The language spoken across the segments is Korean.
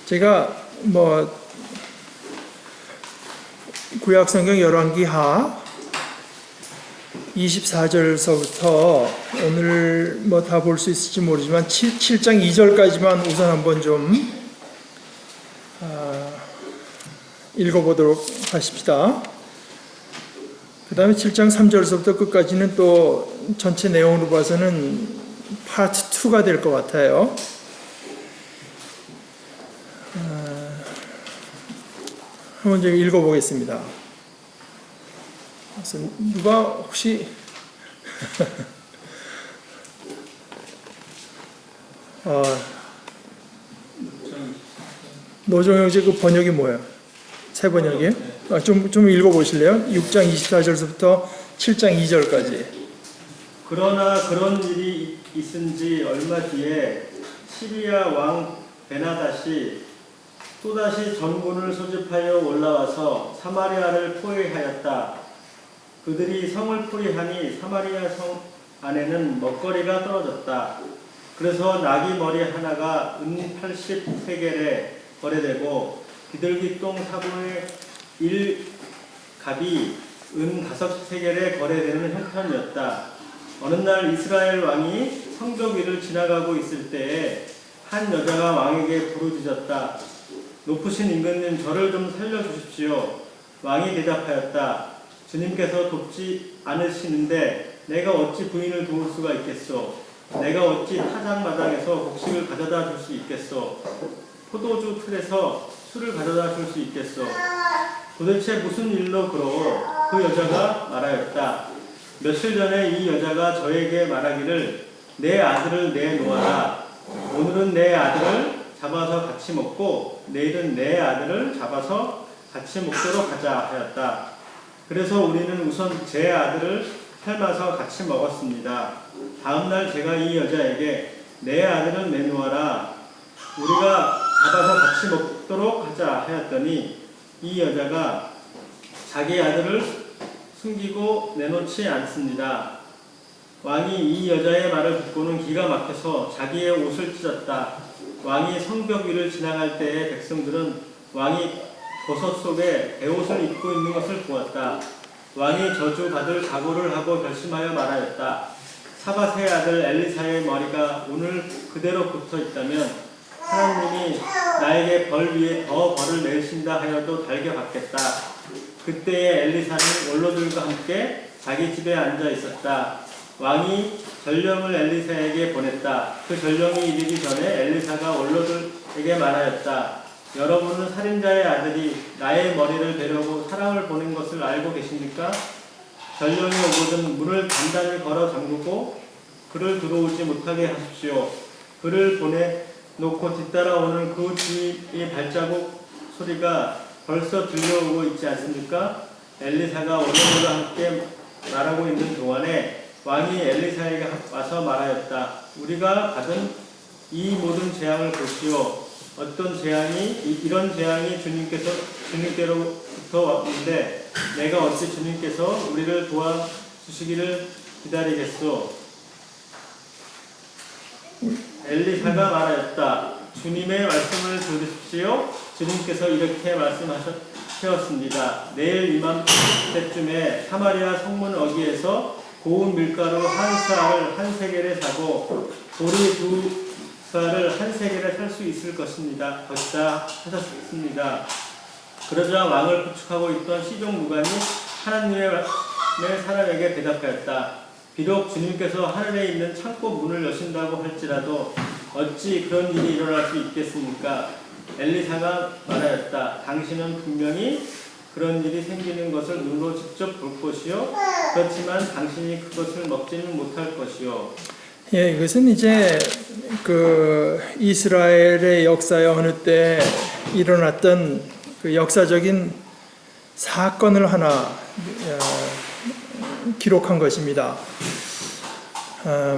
제가 구약성경 열왕기하 24절서부터 오늘 다 볼 수 있을지 모르지만 7장 2절까지만 우선 한번 좀 읽어보도록 하십시다. 그 다음에 7장 3절서부터 끝까지는 또 전체 내용으로 봐서는 파트 2가 될 것 같아요. 한번 좀 읽어보겠습니다. 그래서 누가 혹시 노종영제 그 번역이 뭐예요? 새 번역이에요? 좀 읽어보실래요? 6장 24절부터 7장 2절까지. 그러나 그런 일이 있은 지 얼마 뒤에 시리아 왕 베나닷이 또다시 전군을 소집하여 올라와서 사마리아를 포위하였다. 그들이 성을 포위하니 사마리아 성 안에는 먹거리가 떨어졌다. 그래서 나귀 머리 하나가 은 80세겔에 거래되고 비둘기똥 4분의 1 갑이 은 5세겔에 거래되는 형편이었다. 어느 날 이스라엘 왕이 성벽 위를 지나가고 있을 때에 한 여자가 왕에게 부르짖었다. 높으신 임금님, 저를 좀 살려주십시오. 왕이 대답하였다. 주님께서 돕지 않으시는데 내가 어찌 부인을 도울 수가 있겠소? 내가 어찌 타작마당에서 곡식을 가져다 줄 수 있겠소? 포도주 틀에서 술을 가져다 줄 수 있겠소? 도대체 무슨 일로 그러오? 그 여자가 말하였다. 며칠 전에 이 여자가 저에게 말하기를 내 아들을 내놓아라. 오늘은 내 아들을 잡아서 같이 먹고 내일은 내 아들을 잡아서 같이 먹도록 하자 하였다. 그래서 우리는 우선 제 아들을 삶아서 같이 먹었습니다. 다음날 제가 이 여자에게 내 아들을 내놓아라. 우리가 잡아서 같이 먹도록 하자 하였더니 이 여자가 자기 아들을 숨기고 내놓지 않습니다. 왕이 이 여자의 말을 듣고는 기가 막혀서 자기의 옷을 찢었다. 왕이 성벽 위를 지나갈 때에 백성들은 왕이 버섯 속에 베옷을 입고 있는 것을 보았다. 왕이 저주받을 각오를 하고 결심하여 말하였다. 사밧의 아들 엘리사의 머리가 오늘 그대로 붙어 있다면 하나님이 나에게 벌 위에 더 벌을 내리신다 하여도 달게 받겠다. 그때에 엘리사는 원로들과 함께 자기 집에 앉아 있었다. 왕이 전령을 엘리사에게 보냈다. 그 전령이 이르기 전에 엘리사가 원로들에게 말하였다. 여러분은 살인자의 아들이 나의 머리를 베려고 사람을 보낸 것을 알고 계십니까? 전령이 오거든 문을 단단히 걸어 잠그고 그를 들어오지 못하게 하십시오. 그를 보내놓고 뒤따라오는 그 뒤의 발자국 소리가 벌써 들려오고 있지 않습니까? 엘리사가 원로들과 함께 말하고 있는 동안에 왕이 엘리사에게 와서 말하였다. 우리가 받은 이 모든 재앙을 보시오. 어떤 재앙이 이런 재앙이 주님께로부터 왔는데 내가 어찌 주님께서 우리를 도와주시기를 기다리겠소? 엘리사가 말하였다. 주님의 말씀을 들으십시오. 주님께서 이렇게 말씀하셨습니다. 내일 이맘때쯤에 사마리아 성문 어귀에서 고운 밀가루 한 쌀을 한 세겔에 사고 보리 두 쌀을 한 세겔에 살 수 있을 것이다 하셨습니다. 그러자 왕을 부축하고 있던 시종 무관이 하나님의 사람에게 대답하였다. 비록 주님께서 하늘에 있는 창고 문을 여신다고 할지라도 어찌 그런 일이 일어날 수 있겠습니까? 엘리사가 말하였다. 당신은 분명히 그런 일이 생기는 것을 눈으로 직접 볼 것이요. 그렇지만 당신이 그것을 먹지는 못할 것이요. 예, 이것은 이제 그 이스라엘의 역사에 어느 때 일어났던 그 역사적인 사건을 하나 기록한 것입니다.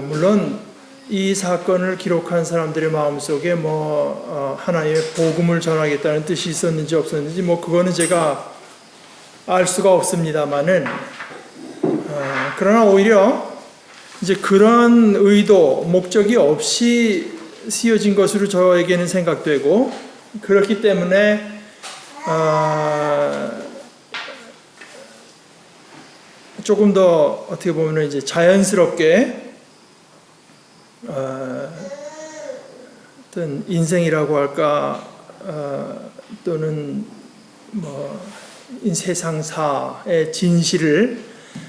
물론 이 사건을 기록한 사람들의 마음속에 하나님의 복음을 전하겠다는 뜻이 있었는지 없었는지 그거는 제가 알 수가 없습니다만은 그러나 오히려 이제 그런 의도, 목적이 없이 씌어진 것으로 저에게는 생각되고, 그렇기 때문에 조금 더 어떻게 보면 이제 자연스럽게 어떤 인생이라고 할까, 또는 뭐 세상사의 진실을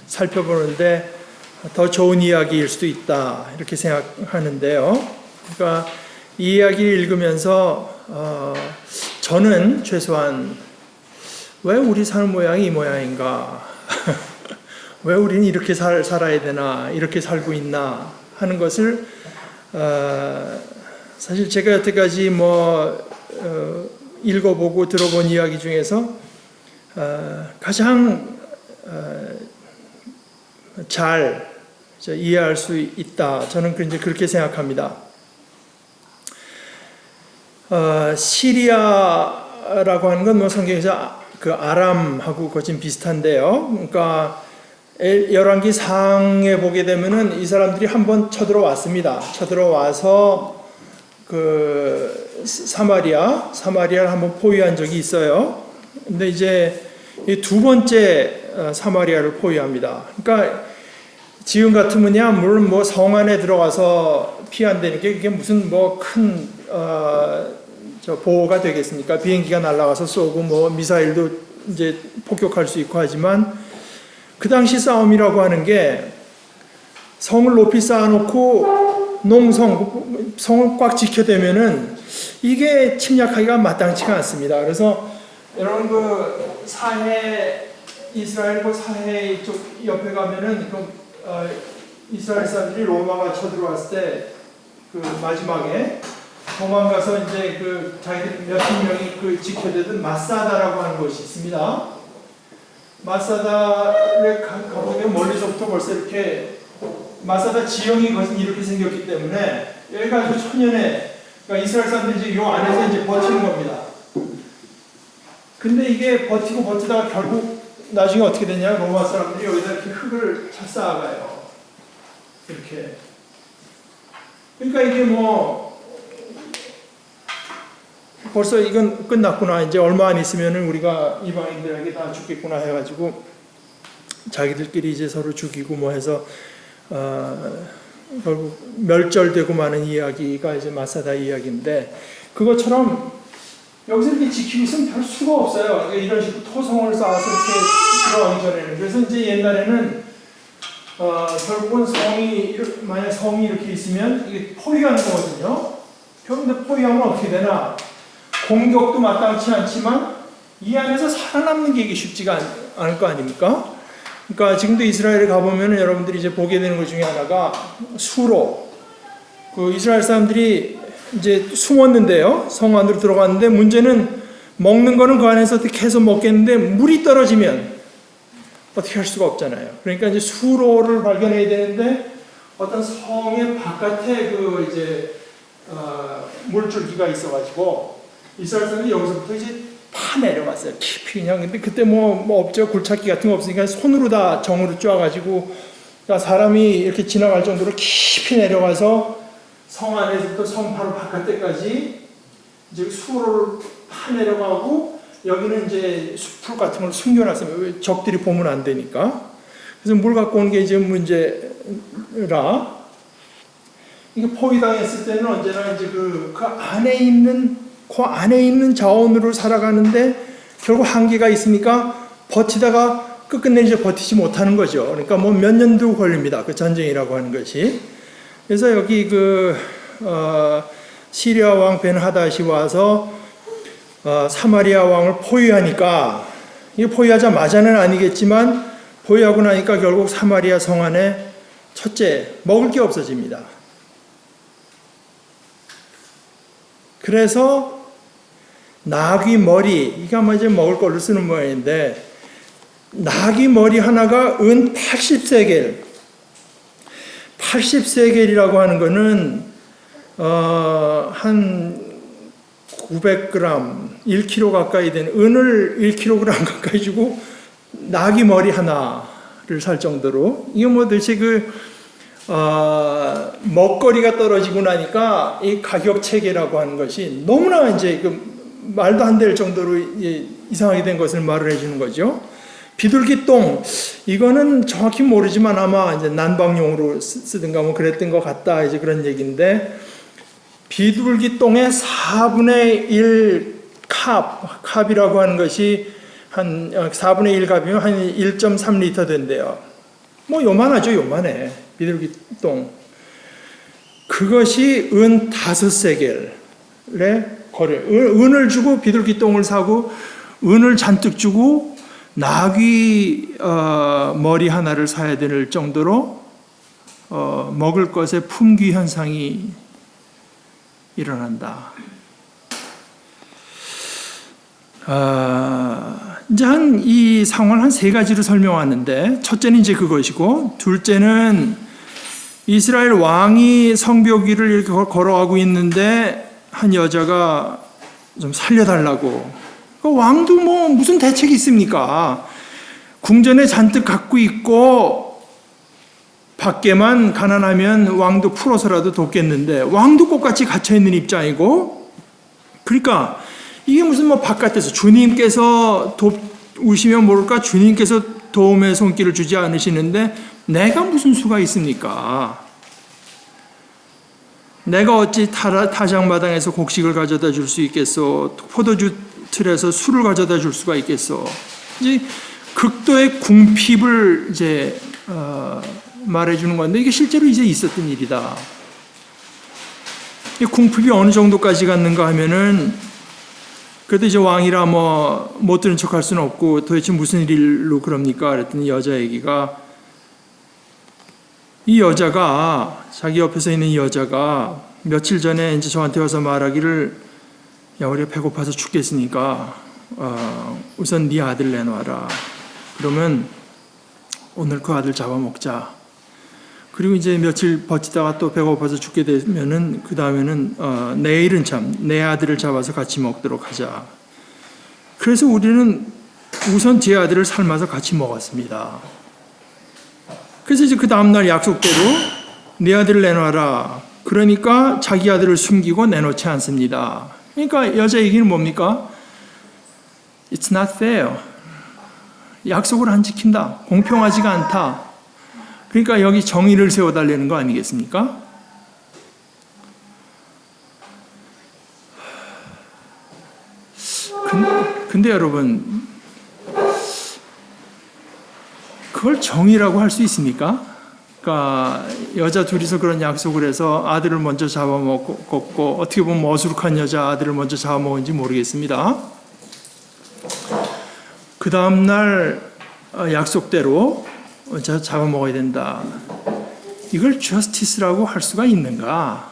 살펴보는데 더 좋은 이야기일 수도 있다, 이렇게 생각하는데요. 그러니까 이 이야기를 읽으면서 저는 최소한 왜 우리 사는 모양이 이 모양인가, 왜 우리는 이렇게 살아야 되나, 이렇게 살고 있나 하는 것을 사실 제가 여태까지 읽어보고 들어본 이야기 중에서 가장 잘 이해할 수 있다, 저는 이제 그렇게 생각합니다. 시리아라고 하는 건 성경에서 그 아람하고 거진 비슷한데요. 그러니까 열왕기상에 보게 되면은 이 사람들이 한번 쳐들어왔습니다. 쳐들어와서 그 사마리아를 한번 포위한 적이 있어요. 근데 이제 두 번째 사마리아를 포위합니다. 그러니까 지금 같으면야 물론 성 안에 들어가서 피한다는 게 그게 무슨 큰 보호가 되겠습니까? 비행기가 날아가서 쏘고 미사일도 이제 폭격할 수 있고 하지만, 그 당시 싸움이라고 하는 게 성을 높이 쌓아놓고 성을 꽉 지켜대면은 이게 침략하기가 마땅치가 않습니다. 그래서 여러분 그 이스라엘 사해 이쪽 옆에 가면은 이스라엘 사람들이 로마가 쳐들어왔을 때 그 마지막에 도망가서 이제 그 자기들 몇십 명이 지켜대던 마사다라고 하는 곳이 있습니다. 마사다를 가보면 멀리서부터 벌써 이렇게 마사다 지형이 것은 이렇게 생겼기 때문에 여기가 아주 천연에, 그러니까 이스라엘 사람들이 이제 요 안에서 이제 버티는 겁니다. 근데 이게 버티다가 결국 나중에 어떻게 되냐, 로마 사람들이 여기다 이렇게 흙을 쌓아가요. 이렇게. 그러니까 이게 벌써 이건 끝났구나, 이제 얼마 안 있으면은 우리가 이방인들에게 다 죽겠구나 해가지고 자기들끼리 이제 서로 죽이고 해서 결국 멸절되고 마는 이야기가 이제 마사다 이야기인데, 그것처럼 여기서 이렇게 지키고 있으면 별 수가 없어요. 이런 식으로 토성을 쌓아서 이렇게 들어가기 전에는. 그래서 이제 옛날에는 결국은 만약 성이 이렇게 있으면 이게 포위하는 거거든요. 그런데 포위하면 어떻게 되나? 공격도 마땅치 않지만 이 안에서 살아남는 게 이게 쉽지가 않을 거 아닙니까? 그러니까 지금도 이스라엘에 가보면 여러분들이 이제 보게 되는 것 중에 하나가 수로. 그 이스라엘 사람들이 이제 숨었는데요. 성 안으로 들어갔는데 문제는 먹는 거는 그 안에서 어떻게 해서 먹겠는데 물이 떨어지면 어떻게 할 수가 없잖아요. 그러니까 이제 수로를 발견해야 되는데 어떤 성의 바깥에 물줄기가 있어가지고 이스라엘 사람들이 여기서부터 이제 다 내려갔어요. 깊이 그냥. 근데 그때 없죠. 굴착기 같은 거 없으니까 손으로 다 정으로 쪼아가지고, 그러니까 사람이 이렇게 지나갈 정도로 깊이 내려가서 성 안에서부터 성 바로 바깥에까지 이제 수로를 파 내려가고, 여기는 이제 숲풀 같은 걸 숨겨놨어요. 적들이 보면 안 되니까. 그래서 물 갖고 오는 게 이제 문제라, 이게 포위당했을 때는 언제나 이제 그 안에 있는 자원으로 살아가는데 결국 한계가 있으니까 버티다가 끝끝내 이제 버티지 못하는 거죠. 그러니까 몇 년도 걸립니다. 그 전쟁이라고 하는 것이. 그래서 여기 시리아 왕 벤하닷이 와서 사마리아 왕을 포위하니까, 이게 포위하자마자는 아니겠지만 포위하고 나니까 결국 사마리아 성 안에 첫째 먹을 게 없어집니다. 그래서 나귀 머리, 이게 아마 이제 먹을 걸로 쓰는 모양인데, 나귀 머리 하나가 은 80세겔. 80세겔이라고 하는 거는 한 900g, 1kg 가까이 되는, 은을 1kg 가까이 주고 나귀 머리 하나를 살 정도로, 이게 도대체 먹거리가 떨어지고 나니까 이 가격 체계라고 하는 것이 너무나 이제 말도 안 될 정도로 이상하게 된 것을 말을 해주는 거죠. 비둘기똥, 이거는 정확히 모르지만 아마 이제 난방용으로 쓰든가 뭐 그랬던 것 같다, 이제 그런 얘기인데, 비둘기똥의 4분의 1 캅이라고 하는 것이 한 4분의 1 캅이면 한 1.3리터 된대요. 뭐 요만하죠, 요만해. 비둘기똥. 그것이 은 5세겔의 거래. 은을 주고 비둘기똥을 사고, 은을 잔뜩 주고 나귀 머리 하나를 사야 될 정도로 먹을 것의 품귀 현상이 일어난다. 이제 이 상황을 한 3가지로 설명하는데, 첫째는 이제 그것이고, 둘째는 이스라엘 왕이 성벽 위를 이렇게 걸어가고 있는데 한 여자가 좀 살려달라고. 왕도 뭐 무슨 대책이 있습니까? 궁전에 잔뜩 갖고 있고 밖에만 가난하면 왕도 풀어서라도 돕겠는데, 왕도 똑같이 갇혀있는 입장이고, 그러니까 이게 무슨 뭐 바깥에서 주님께서 도우시면 모를까, 주님께서 도움의 손길을 주지 않으시는데 내가 무슨 수가 있습니까? 내가 어찌 타작마당에서 곡식을 가져다 줄 수 있겠소? 포도주 틀에서 술을 가져다 줄 수가 있겠소? 이제 극도의 궁핍을 이제 말해주는 건데, 이게 실제로 이제 있었던 일이다. 이 궁핍이 어느 정도까지 갔는가 하면은, 그래도 이제 왕이라 뭐 못 들은 척할 수는 없고, 도대체 무슨 일로 그럽니까? 그랬더니 여자 얘기가, 이 여자가, 자기 옆에 서 있는 이 여자가 며칠 전에 이제 저한테 와서 말하기를, 야, 우리가 배고파서 죽겠으니까 우선 네 아들 내놔라. 그러면 오늘 그 아들 잡아먹자. 그리고 이제 며칠 버티다가 또 배고파서 죽게 되면은 그 다음에는 내일은 참 내 아들을 잡아서 같이 먹도록 하자. 그래서 우리는 우선 제 아들을 삶아서 같이 먹었습니다. 그래서 이제 그 다음날 약속대로 내 아들을 내놔라. 그러니까 자기 아들을 숨기고 내놓지 않습니다. 그러니까 여자 얘기는 뭡니까? It's not fair. 약속을 안 지킨다. 공평하지가 않다. 그러니까 여기 정의를 세워달라는 거 아니겠습니까? 근데 여러분, 그걸 정의라고 할 수 있습니까? 그러니까 여자 둘이서 그런 약속을 해서 아들을 먼저 잡아먹었고, 어떻게 보면 어수룩한 여자 아들을 먼저 잡아먹은지 모르겠습니다. 그 다음날 약속대로 잡아먹어야 된다. 이걸 저스티스라고 할 수가 있는가?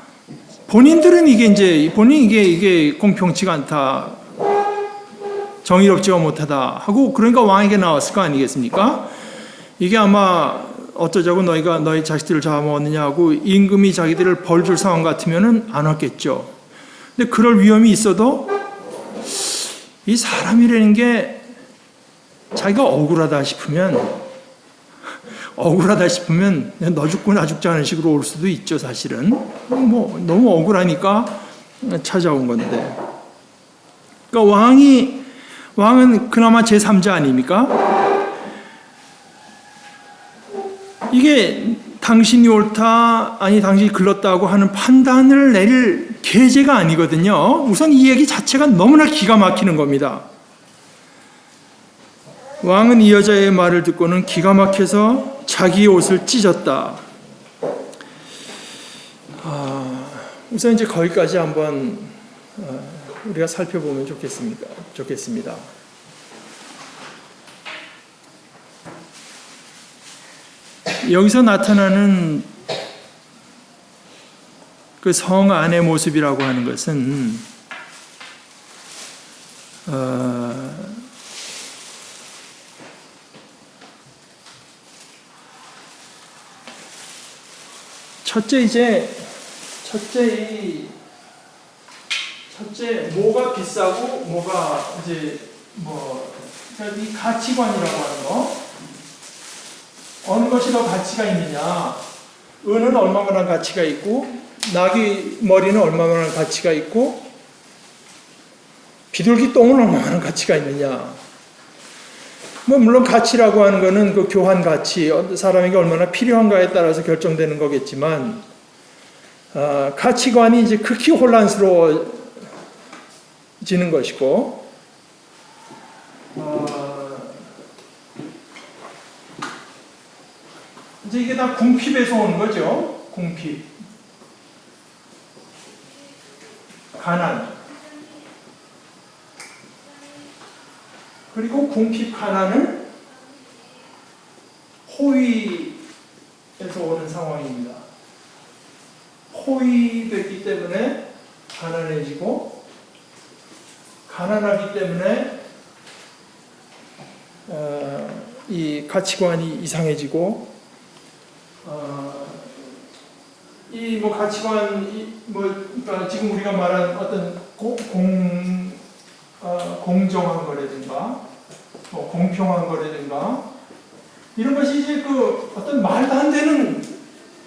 본인들은 이게 공평치가 않다, 정의롭지가 못하다 하고, 그러니까 왕에게 나왔을 거 아니겠습니까? 이게 아마 어쩌자고 너희가 너희 자식들을 잡아먹었느냐 하고 임금이 자기들을 벌 줄 상황 같으면은 안 왔겠죠. 근데 그럴 위험이 있어도 이 사람이라는 게 자기가 억울하다 싶으면 너 죽고 나 죽지 않은 식으로 올 수도 있죠. 사실은 뭐 너무 억울하니까 찾아온 건데. 그러니까 왕은 그나마 제3자 아닙니까? 이게 당신이 옳다, 아니 당신이 글렀다고 하는 판단을 내릴 계제가 아니거든요. 우선 이 얘기 자체가 너무나 기가 막히는 겁니다. 왕은 이 여자의 말을 듣고는 기가 막혀서 자기 옷을 찢었다. 우선 이제 거기까지 한번 우리가 살펴보면 좋겠습니다. 여기서 나타나는 그 성 안의 모습이라고 하는 것은 첫째 뭐가 비싸고 뭐가 이제 그러니까 이 가치관이라고 하는 거, 어느 것이 더 가치가 있느냐, 은은 얼마만한 가치가 있고 나귀 머리는 얼마만한 가치가 있고 비둘기 똥은 얼마만한 가치가 있느냐. 뭐 물론 가치라고 하는 거는 그 교환 가치, 사람에게 얼마나 필요한가에 따라서 결정되는 거겠지만 가치관이 이제 극히 혼란스러워지는 것이고 이제 이게 다 궁핍에서 오는 거죠. 궁핍, 가난. 그리고 궁핍 가난은 호의에서 오는 상황입니다. 호의됐기 때문에 가난해지고 가난하기 때문에 이 가치관이 이상해지고 이 뭐 가치관 그러니까 지금 우리가 말한 어떤 공정한 거라든가 공평한 거라든가 이런 것이 이제 그 어떤 말도 안 되는,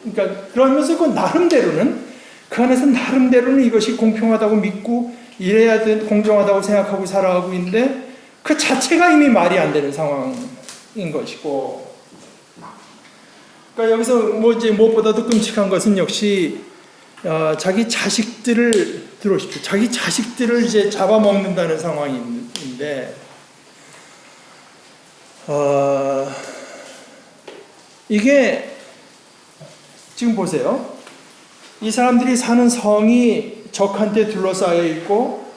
그러니까 그러면서 그 나름대로는 그 안에서 나름대로는 이것이 공평하다고 믿고 이래야 돼, 공정하다고 생각하고 살아가고 있는데 그 자체가 이미 말이 안 되는 상황인 것이고, 그러니까 여기서 뭐 이제 무엇보다도 끔찍한 것은 역시 자기 자식들을 들어오십시오. 자기 자식들을 이제 잡아먹는다는 상황인데, 이게 지금 보세요. 이 사람들이 사는 성이 적한테 둘러싸여 있고,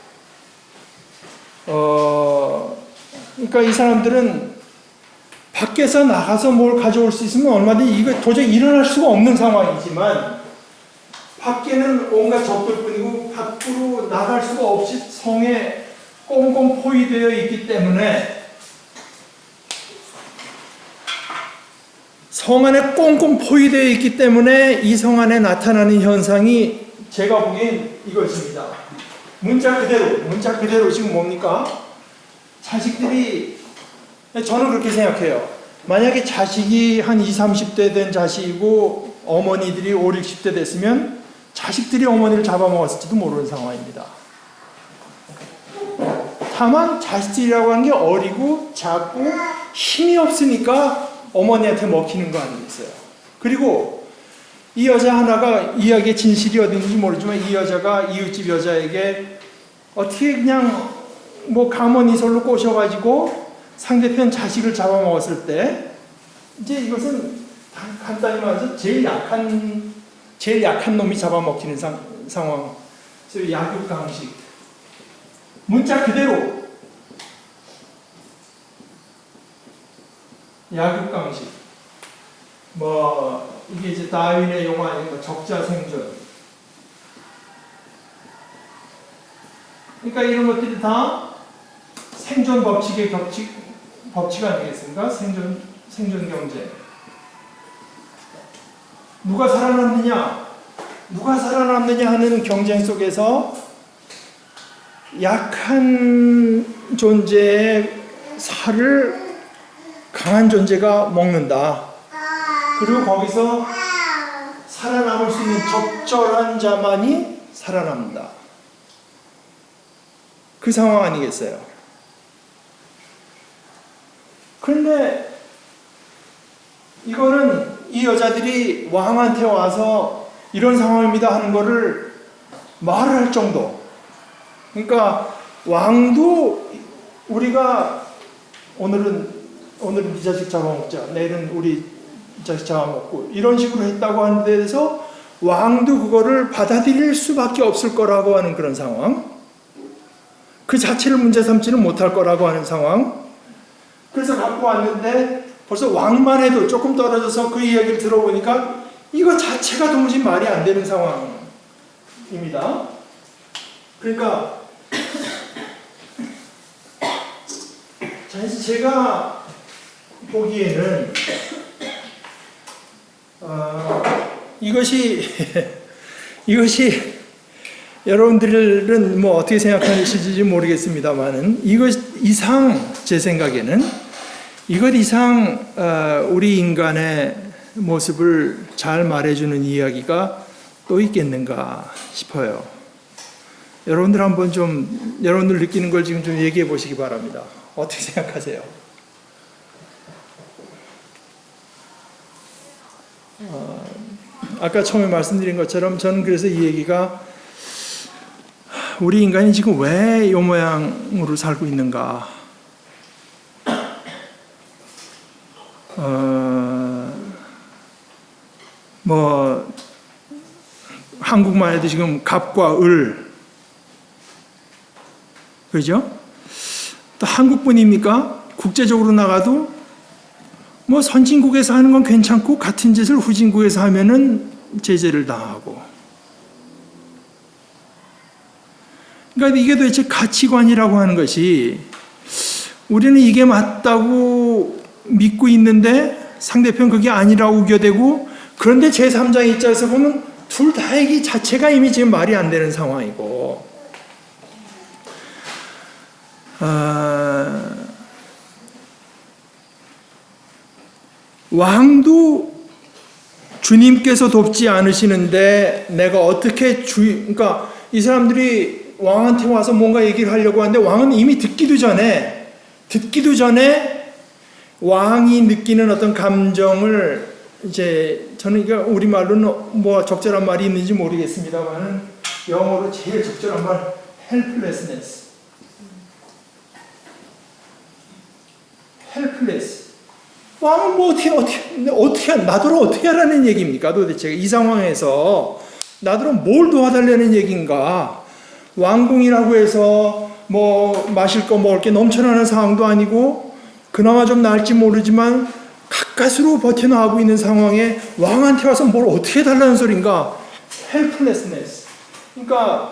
그러니까 이 사람들은 밖에서 나가서 뭘 가져올 수 있으면 얼마든지 이거 도저히 일어날 수가 없는 상황이지만, 밖에는 온갖 적들뿐이고 밖으로 나갈 수가 없이 성에 꽁꽁 포위되어 있기 때문에, 성 안에 꽁꽁 포위되어 있기 때문에 이 성 안에 나타나는 현상이 제가 보기엔 이것입니다. 문자 그대로 지금 뭡니까? 자식들이, 저는 그렇게 생각해요. 만약에 자식이 한 20, 30대 된 자식이고 어머니들이 5, 60대 됐으면 자식들이 어머니를 잡아먹었을지도 모르는 상황입니다. 다만 자식들이라고 하는 게 어리고 작고 힘이 없으니까 어머니한테 먹히는 거 아니겠어요? 그리고 이 여자 하나가 이야기의 진실이 어딘지 모르지만 이 여자가 이웃집 여자에게 어떻게 그냥 뭐 가모니설로 꼬셔가지고 상대편 자식을 잡아먹었을 때, 이제 이것은 간단히 말해서 제일 약한 놈이 잡아먹히는 상황. 그래서 약육강식. 문자 그대로 약육강식. 뭐 이게 이제 다윈의 용어 아닌가, 적자생존. 그러니까 이런 것들이 다 생존 법칙의 법칙 아니겠습니까? 생존 경제. 누가 살아남느냐 하는 경쟁 속에서 약한 존재의 살을 강한 존재가 먹는다. 그리고 거기서 살아남을 수 있는 적절한 자만이 살아남는다. 그 상황 아니겠어요? 그런데 이거는 이 여자들이 왕한테 와서 이런 상황입니다 하는 거를 말을 할 정도. 그러니까 왕도 우리가 오늘은 네 자식 잡아먹자, 내일은 우리 자식 잡아먹고 이런 식으로 했다고 하는 데 대해서 왕도 그거를 받아들일 수밖에 없을 거라고 하는 그런 상황. 그 자체를 문제 삼지는 못할 거라고 하는 상황. 그래서 갖고 왔는데 벌써 왕만 해도 조금 떨어져서 그 이야기를 들어보니까 이거 자체가 도무지 말이 안 되는 상황입니다. 그러니까 제가 보기에는 이것이 여러분들은 뭐 어떻게 생각하실지 모르겠습니다만은 이것 이상 제 생각에는 이것 이상 우리 인간의 모습을 잘 말해주는 이야기가 또 있겠는가 싶어요. 여러분들 한번 좀 여러분들 느끼는 걸 지금 좀 얘기해 보시기 바랍니다. 어떻게 생각하세요? 아까 처음에 말씀드린 것처럼 저는 그래서 이 얘기가 우리 인간이 지금 왜 이 모양으로 살고 있는가? 뭐 한국만 해도 지금 갑과 을, 그죠? 또 한국뿐입니까? 국제적으로 나가도 뭐 선진국에서 하는 건 괜찮고 같은 짓을 후진국에서 하면은 제재를 당하고. 그러니까 이게 도대체 가치관이라고 하는 것이 우리는 이게 맞다고 믿고 있는데 상대편 그게 아니라고 우겨대고, 그런데 제3자의 입장에서 보면 둘 다 얘기 자체가 이미 지금 말이 안 되는 상황이고, 왕도 주님께서 돕지 않으시는데 내가 어떻게 그러니까 이 사람들이 왕한테 와서 뭔가 얘기를 하려고 하는데 왕은 이미 듣기도 전에 왕이 느끼는 어떤 감정을 이제 저는 이게 우리말로는 뭐 적절한 말이 있는지 모르겠습니다만은 영어로 제일 적절한 말 helpless. 왕은 뭐 어떻게 나더러 어떻게 하라는 얘기입니까? 도대체 이 상황에서 나더러 뭘 도와달라는 얘기인가? 왕궁이라고 해서 뭐 마실 거 먹을 게 넘쳐나는 상황도 아니고 그나마 좀 나을지 모르지만 가까스로 버텨나가고 있는 상황에 왕한테 와서 뭘 어떻게 해달라는 소린가? helplessness. 그러니까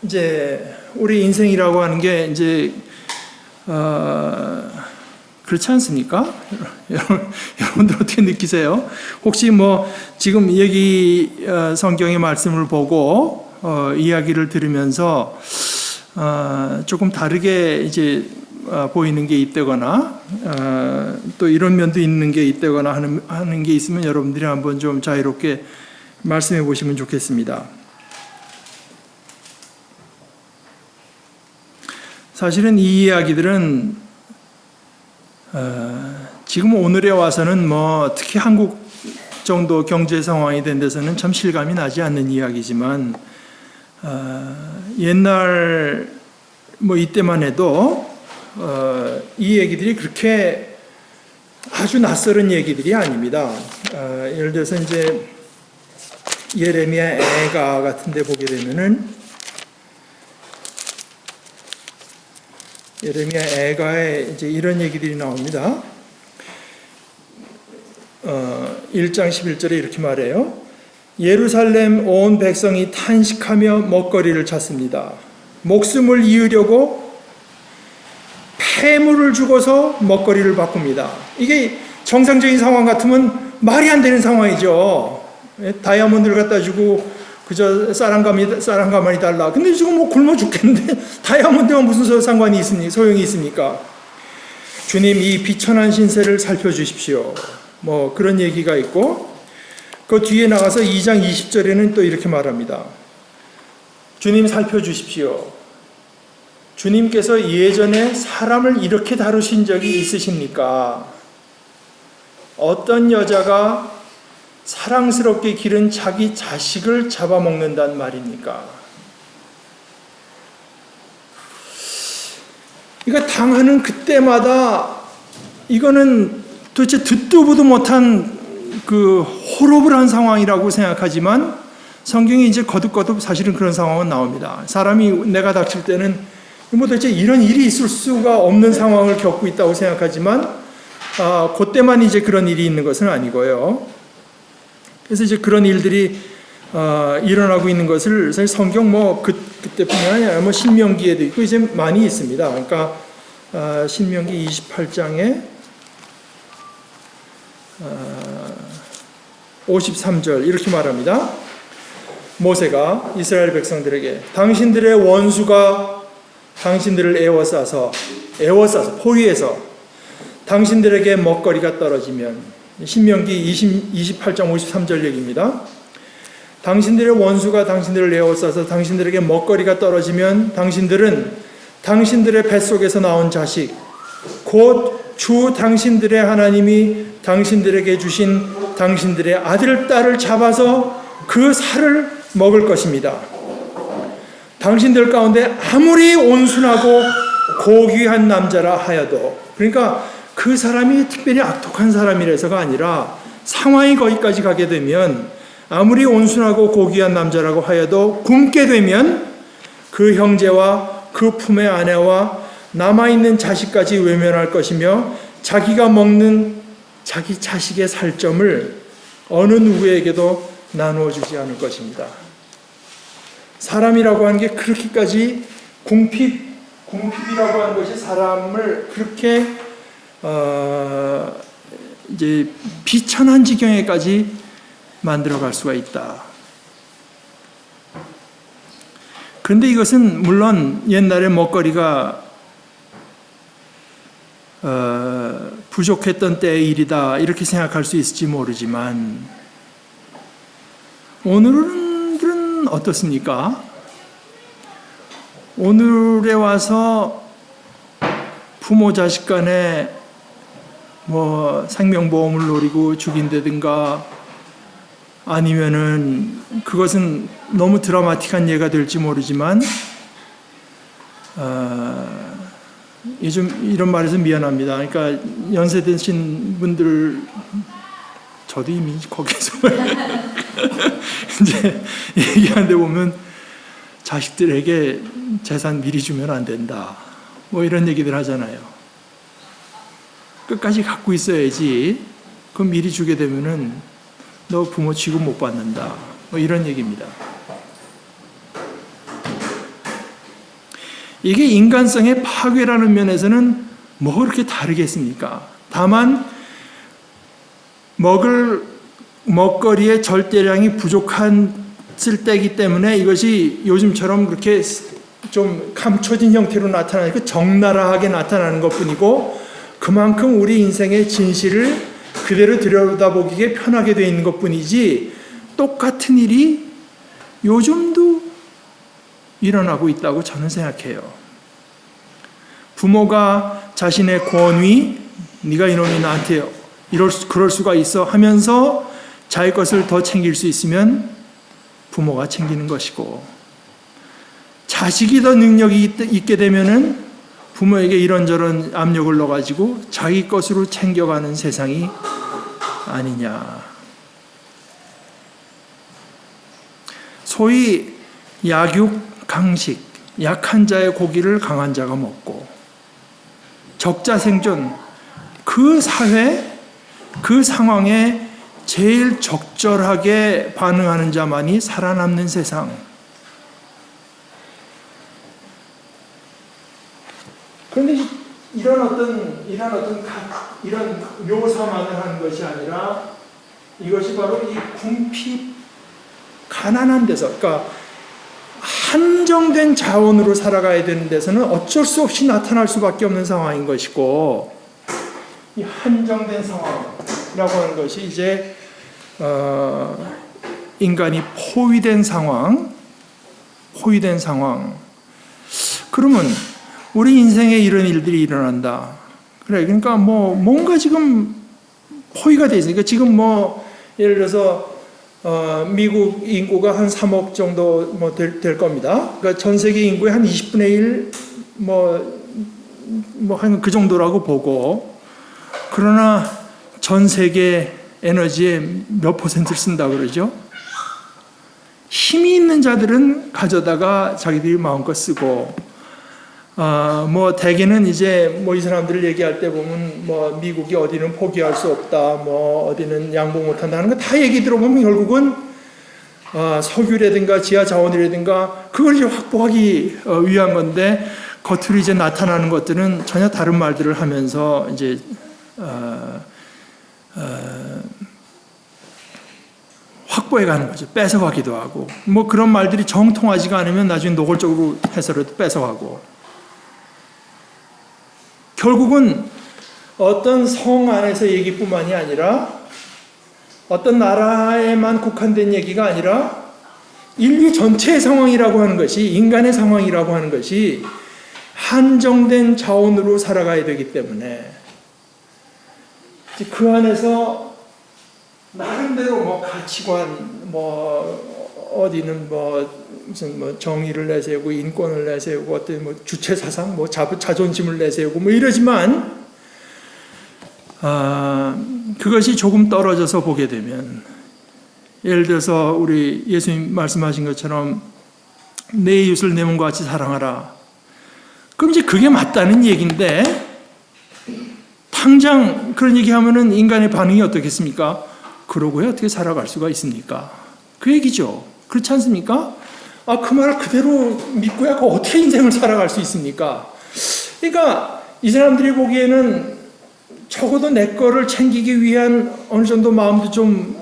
이제 우리 인생이라고 하는 게 이제 그렇지 않습니까? 여러분들 어떻게 느끼세요? 혹시 뭐 지금 여기 성경의 말씀을 보고 이야기를 들으면서 조금 다르게 이제 보이는 게 있다거나 또 이런 면도 있는 게 있다거나 하는 게 있으면 여러분들이 한번 좀 자유롭게 말씀해 보시면 좋겠습니다. 사실은 이 이야기들은 지금 오늘에 와서는 뭐 특히 한국 정도 경제 상황이 된 데서는 참 실감이 나지 않는 이야기지만 옛날 뭐 이때만 해도 이 얘기들이 그렇게 아주 낯설은 얘기들이 아닙니다. 예를 들어서 이제 예레미야 애가 같은데 보게 되면은 예레미야 애가에 이제 이런 얘기들이 나옵니다. 1장 11절에 이렇게 말해요. 예루살렘 온 백성이 탄식하며 먹거리를 찾습니다. 목숨을 이으려고 폐물을 주고서 먹거리를 바꿉니다. 이게 정상적인 상황 같으면 말이 안 되는 상황이죠. 다이아몬드를 갖다 주고 그저 쌀한가마니 달라. 근데 지금 뭐 굶어 죽겠는데 다이아몬드가 무슨 상관이 있습니까? 소용이 있습니까? 주님 이 비천한 신세를 살펴주십시오. 뭐 그런 얘기가 있고 그 뒤에 나가서 2장 20절에는 또 이렇게 말합니다. 주님 살펴주십시오. 주님께서 예전에 사람을 이렇게 다루신 적이 있으십니까? 어떤 여자가 사랑스럽게 기른 자기 자식을 잡아먹는단 말입니까? 이거 당하는 그때마다 이거는 도대체 듣도 보도 못한 그 호러블한 상황이라고 생각하지만 성경이 이제 거듭거듭 사실은 그런 상황은 나옵니다. 사람이 내가 닥칠 때는 뭐 도대체 이런 일이 있을 수가 없는 상황을 겪고 있다고 생각하지만 그때만 이제 그런 일이 있는 것은 아니고요. 그래서 이제 그런 일들이 일어나고 있는 것을 사실 성경 뭐 그때뿐만 아니라 뭐 신명기에도 있고 이제 많이 있습니다. 그러니까 신명기 28장에 53절 이렇게 말합니다. 모세가 이스라엘 백성들에게 당신들의 원수가 당신들을 애워싸서 포위해서 당신들에게 먹거리가 떨어지면 신명기 28장 53절 얘기입니다. 당신들의 원수가 당신들을 에워싸서 당신들에게 먹거리가 떨어지면 당신들은 당신들의 뱃속에서 나온 자식 곧 주 당신들의 하나님이 당신들에게 주신 당신들의 아들 딸을 잡아서 그 살을 먹을 것입니다. 당신들 가운데 아무리 온순하고 고귀한 남자라 하여도, 그러니까 그 사람이 특별히 악독한 사람이라서가 아니라 상황이 거기까지 가게 되면 아무리 온순하고 고귀한 남자라고 하여도 굶게 되면 그 형제와 그 품의 아내와 남아있는 자식까지 외면할 것이며 자기가 먹는 자기 자식의 살점을 어느 누구에게도 나누어 주지 않을 것입니다. 사람이라고 하는 게 그렇게까지 궁핍이라고 하는 것이 사람을 그렇게 이제 비천한 지경에까지 만들어갈 수가 있다. 그런데 이것은 물론 옛날에 먹거리가 부족했던 때의 일이다 이렇게 생각할 수 있을지 모르지만 오늘은 어떻습니까? 오늘에 와서 부모 자식 간에 뭐 생명보험을 노리고 죽인다든가 아니면은 그것은 너무 드라마틱한 예가 될지 모르지만 요즘 이런 말해서 미안합니다. 그러니까 연세 드신 분들 저도 이미 거기서 이제 얘기하는데 보면 자식들에게 재산 미리 주면 안 된다. 뭐 이런 얘기들 하잖아요. 끝까지 갖고 있어야지. 그럼 미리 주게 되면은 너 부모 취급 못 받는다. 뭐 이런 얘기입니다. 이게 인간성의 파괴라는 면에서는 뭐 그렇게 다르겠습니까? 다만 먹거리의 절대량이 부족했을 때이기 때문에 이것이 요즘처럼 그렇게 좀 감춰진 형태로 나타나니까 적나라하게 나타나는 것뿐이고 그만큼 우리 인생의 진실을 그대로 들여다보기에 편하게 되어 있는 것뿐이지 똑같은 일이 요즘도 일어나고 있다고 저는 생각해요. 부모가 자신의 권위, 네가 이놈이 나한테 그럴 수가 있어 하면서 자기 것을 더 챙길 수 있으면 부모가 챙기는 것이고 자식이 더 능력이 있게 되면은 부모에게 이런저런 압력을 넣어가지고 자기 것으로 챙겨가는 세상이 아니냐. 소위 약육 강식, 약한 자의 고기를 강한 자가 먹고 적자 생존, 그 사회, 그 상황에 제일 적절하게 반응하는 자만이 살아남는 세상. 그런데 이런 묘사만을 하는 것이 아니라 이것이 바로 이 궁핍, 가난한 데서, 그러니까 한정된 자원으로 살아가야 되는 데서는 어쩔 수 없이 나타날 수밖에 없는 상황인 것이고, 이 한정된 상황이라고 하는 것이 이제 인간이 포위된 상황. 그러면 우리 인생에 이런 일들이 일어난다. 그래, 그러니까 뭔가 지금 포위가 돼 있으니까 지금 예를 들어서 미국 인구가 한 3억 정도 될 겁니다. 그러니까 전 세계 인구의 한 20분의 1 한 그 정도라고 보고, 그러나 전 세계 에너지의 몇 %를 쓴다 그러죠? 힘이 있는 자들은 가져다가 자기들이 마음껏 쓰고, 대개는 이제 이 사람들을 얘기할 때 보면 미국이 어디는 포기할 수 없다, 어디는 양보 못한다 하는 거 다 얘기 들어보면 결국은 석유라든가 지하 자원이라든가 그걸 이제 확보하기 위한 건데, 겉으로 이제 나타나는 것들은 전혀 다른 말들을 하면서 이제 확보해 가는 거죠. 뺏어가기도 하고, 그런 말들이 정통하지가 않으면 나중에 노골적으로 해서라도 뺏어가고, 결국은 어떤 성 안에서 얘기뿐만이 아니라 어떤 나라에만 국한된 얘기가 아니라 인류 전체의 상황이라고 하는 것이, 인간의 상황이라고 하는 것이 한정된 자원으로 살아가야 되기 때문에 그 안에서 나름대로 뭐 가치관, 뭐 어디는 뭐 무슨 뭐 정의를 내세우고 인권을 내세우고 어떤 뭐 주체 사상, 뭐 자존심을 내세우고 뭐 이러지만 그것이 조금 떨어져서 보게 되면, 예를 들어서 우리 예수님 말씀하신 것처럼 내 이웃을 내 몸과 같이 사랑하라. 그럼 이제 그게 맞다는 얘기인데, 당장 그런 얘기하면은 인간의 반응이 어떻겠습니까? 그러고야 어떻게 살아갈 수가 있습니까? 그 얘기죠. 그렇지 않습니까? 그 말을 그대로 믿고야 어떻게 인생을 살아갈 수 있습니까? 그러니까 이 사람들이 보기에는 적어도 내 거를 챙기기 위한 어느 정도 마음도 좀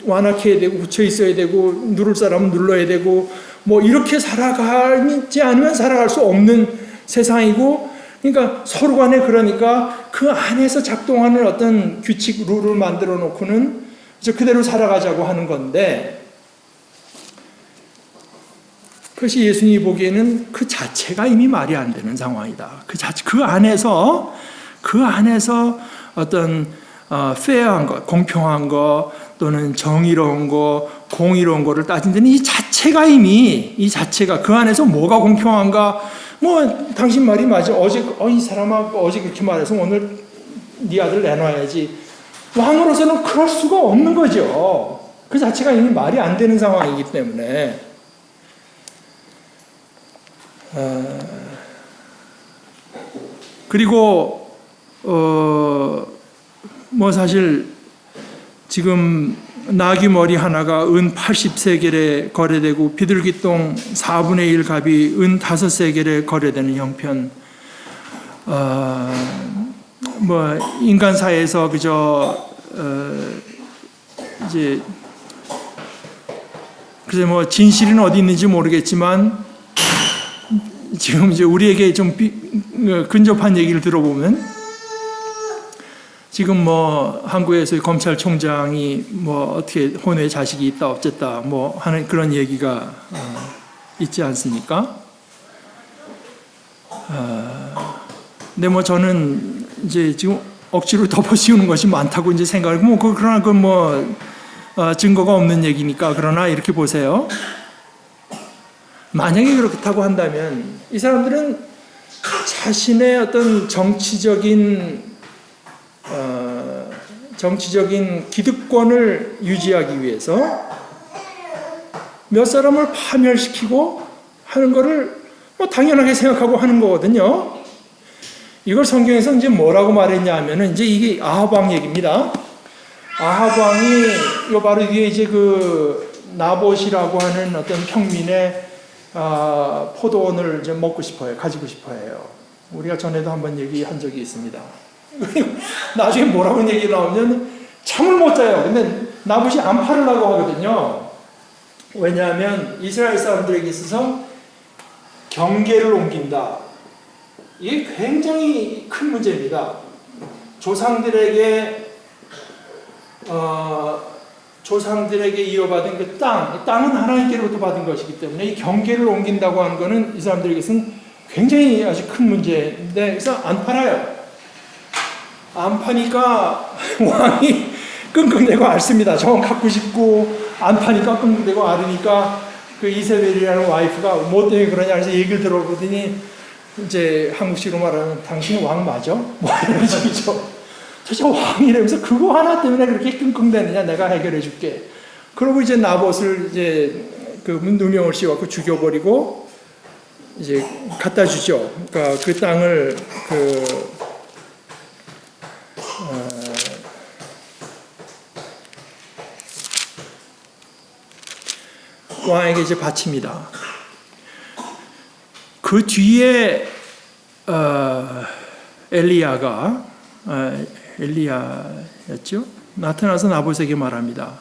완악해야 되고 굳혀 있어야 되고 누를 사람은 눌러야 되고 뭐 이렇게 살아가지 않으면 살아갈 수 없는 세상이고, 그러니까 서로 간에 그러니까 그 안에서 작동하는 어떤 규칙, 룰을 만들어 놓고는 이제 그대로 살아가자고 하는 건데, 그것이 예수님이 보기에는 그 자체가 이미 말이 안 되는 상황이다. 그 안에서 어떤 페어한 것, 공평한 것, 또는 정의로운 거, 공의로운 거를 따진 데는 이 자체가 그 안에서 뭐가 공평한가? 뭐 당신 말이 맞아. 이 사람아 어제 그렇게 말해서 오늘 네 아들 내놔야지. 왕으로서는 그럴 수가 없는 거죠. 그 자체가 이미 말이 안 되는 상황이기 때문에. 그리고 뭐 사실 지금 나귀 머리 하나가 은 80세겔에 거래되고 비둘기똥 4분의 1 값이 은 5세겔에 거래되는 형편. 뭐 인간 사회에서 그저 이제 그래서 뭐 진실은 어디 있는지 모르겠지만 지금 이제 우리에게 좀 근접한 얘기를 들어보면, 지금 뭐 한국에서 검찰총장이 뭐 어떻게 혼외 자식이 있다 없쨌다 뭐 하는 그런 얘기가 있지 않습니까? 근데 뭐 저는 이제 지금 억지로 덮어씌우는 것이 많다고 이제 생각하고, 뭐 그러나 그건 뭐 증거가 없는 얘기니까. 그러나 이렇게 보세요. 만약에 그렇다고 한다면 이 사람들은 자신의 어떤 정치적인 기득권을 유지하기 위해서 몇 사람을 파멸시키고 하는 것을 뭐 당연하게 생각하고 하는 거거든요. 이걸 성경에서 이제 뭐라고 말했냐 하면은 이제 이게 아합 왕 얘기입니다. 아합 왕이 바로 이게 이제 그 나봇이라고 하는 어떤 평민의 포도원을 이제 먹고 싶어요. 가지고 싶어해요. 우리가 전에도 한번 얘기한 적이 있습니다. 나중에 뭐라고 얘기 나오면 잠을 못 자요. 근데 나봇이 안 팔으려고 하거든요. 왜냐하면 이스라엘 사람들에게 있어서 경계를 옮긴다. 이게 굉장히 큰 문제입니다. 조상들에게 이어받은 그 땅은 하나님께로부터 받은 것이기 때문에 이 경계를 옮긴다고 하는 것은 이 사람들에게서는 굉장히 아주 큰 문제인데, 그래서 안 팔아요. 안 파니까 왕이 끙끙대고 앓습니다. 저건 갖고 싶고, 안 파니까 끙끙대고 앓으니까 그 이세벨이라는 와이프가 뭐 때문에 그러냐 해서 얘기를 들어보더니 이제 한국식으로 말하면 당신이 왕 맞아? 뭐 이런 식이죠. 도대체 왕이라면서 그거 하나 때문에 그렇게 끙끙대느냐, 내가 해결해 줄게. 그러고 이제 나봇을 이제 그 누명을 씌워갖고 죽여버리고 이제 갖다 주죠. 그러니까 그 땅을 왕에게 이제 바칩니다. 그 뒤에 엘리야였죠. 나타나서 나봇에게 말합니다.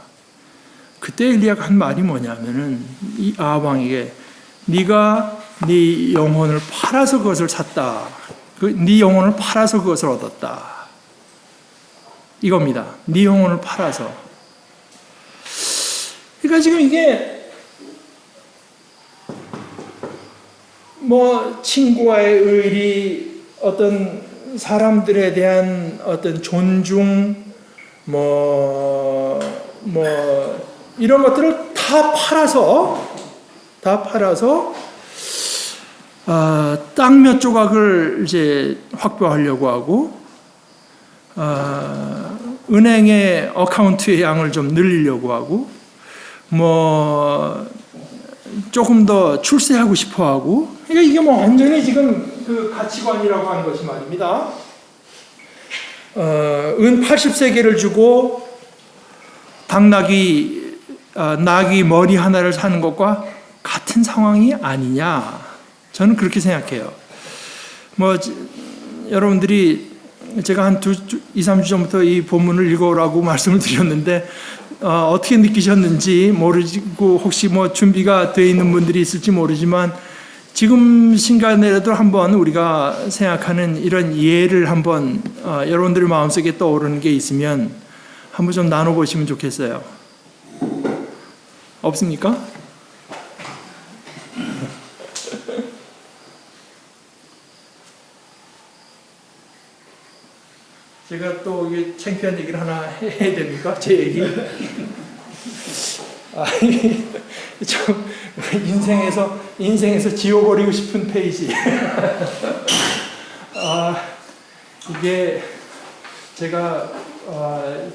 그때 엘리야가 한 말이 뭐냐면은 이 아합 왕에게 네가 네 영혼을 팔아서 그것을 샀다. 네 영혼을 팔아서 그것을 얻었다. 이겁니다. 네 영혼을 팔아서. 그러니까 지금 이게 뭐 친구와의 의리, 어떤 사람들에 대한 어떤 존중, 이런 것들을 다 팔아서 땅 몇 조각을 이제 확보하려고 하고, 은행의 어카운트의 양을 좀 늘리려고 하고, 조금 더 출세하고 싶어 하고, 그러니까 이게 완전히 지금 그 가치관이라고 하는 것이 말입니다. 은 80세겔을 주고 낙이 머리 하나를 사는 것과 같은 상황이 아니냐. 저는 그렇게 생각해요. 여러분들이 제가 한 2, 3주 전부터 이 본문을 읽어오라고 말씀을 드렸는데, 어떻게 느끼셨는지 모르고, 혹시 준비가 되어 있는 분들이 있을지 모르지만, 지금 순간에라도 한번 우리가 생각하는 이런 예를 한번, 여러분들 마음속에 떠오르는 게 있으면 한번 좀 나눠보시면 좋겠어요. 없습니까? 제가 또 이게 창피한 얘기를 하나 해야 됩니까? 제 얘기? 좀 인생에서 지워버리고 싶은 페이지. 이게 제가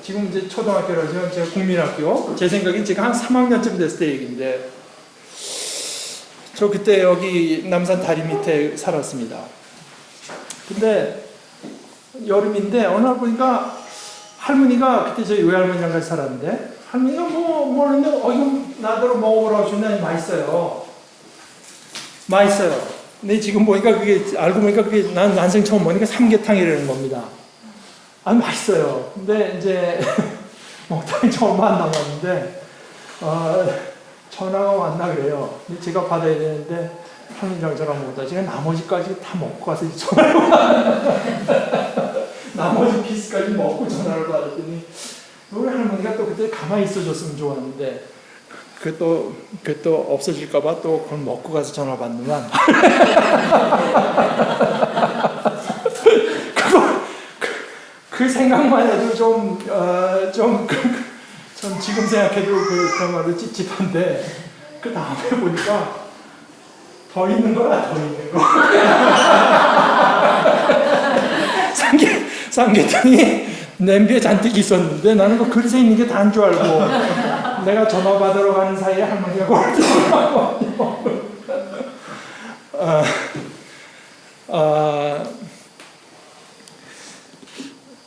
지금 이제 초등학교라서 제가 국민학교, 제 생각엔 제가 한 3학년쯤 됐을 때 얘기인데, 저 그때 여기 남산 다리 밑에 살았습니다. 근데 여름인데 어느 날 보니까 할머니가, 그때 저희 외할머니랑 같이 살았는데, 할머니가 뭐는데 이거 나더러 먹어보라고 주면 맛있어요. 근데 지금 보니까 알고 보니까 난 난생 처음 보니까 삼계탕이라는 겁니다. 맛있어요. 근데 이제 먹다가 좀 얼마 안 남았는데 전화가 왔나 그래요. 근데 제가 받아야 되는데 할머니랑 전화 못하다 제가 나머지까지 다 먹고 가서 전화를 나머지 피스까지 먹고 전화를 받았더니, 우리 할머니가 또 그때 가만히 있어줬으면 좋았는데, 그게 또 없어질까봐 또 그걸 먹고 가서 전화 받는만. 그 생각만 해도 좀 지금 생각해도 그런 말로 찝찝한데, 그 다음에 보니까 더 있는 거야, 더 있는 거. 삼계탕이 냄비에 잔뜩 있었는데 나는 그 그릇에 있는 게 다인 줄 알고 내가 전화 받으러 가는 사이에 할머니가 그걸 들어가고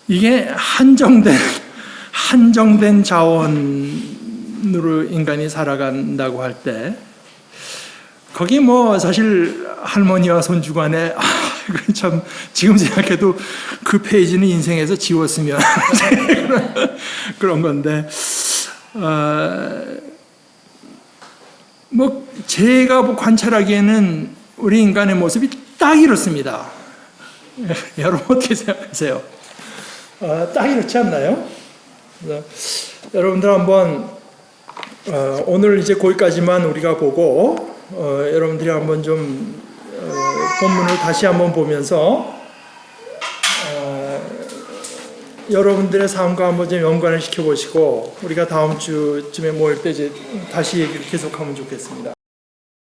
이게 한정된 자원으로 인간이 살아간다고 할 때, 거기 사실 할머니와 손주 간에 참 지금 생각해도 그 페이지는 인생에서 지웠으면 그런 건데, 제가 관찰하기에는 우리 인간의 모습이 딱 이렇습니다. 여러분 어떻게 생각하세요? 딱 이렇지 않나요? 여러분들 한번 오늘 이제 거기까지만 우리가 보고, 여러분들이 한번 좀 본문을 다시 한번 보면서 여러분들의 삶과 한번 좀 연관을 시켜보시고, 우리가 다음 주쯤에 모일 때 이제 다시 얘기를 계속하면 좋겠습니다.